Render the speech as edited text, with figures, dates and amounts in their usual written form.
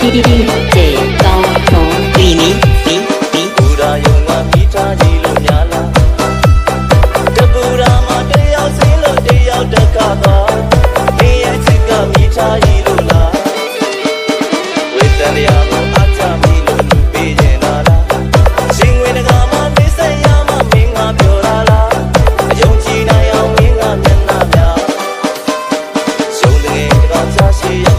DJ 高同李明ဘူရာယုံကမိသားကြီးလို့များလားတဘူရာမှာတယောက်စင်းလို့တယောက်တက်ကသွားနေရဲ့ချစ်ကမိသားကြီးလို့လားဝေတန်ရမှာအချမိလို့လူပေးနေတာလားရှင်ဝင်တကာမှာမေးဆက်ရမှာမင်းကပြောတာလားအယုံကြည်နိုင်အောင်မင်းကမျက်နှာများရှုံးတဲ့ကချာရှိ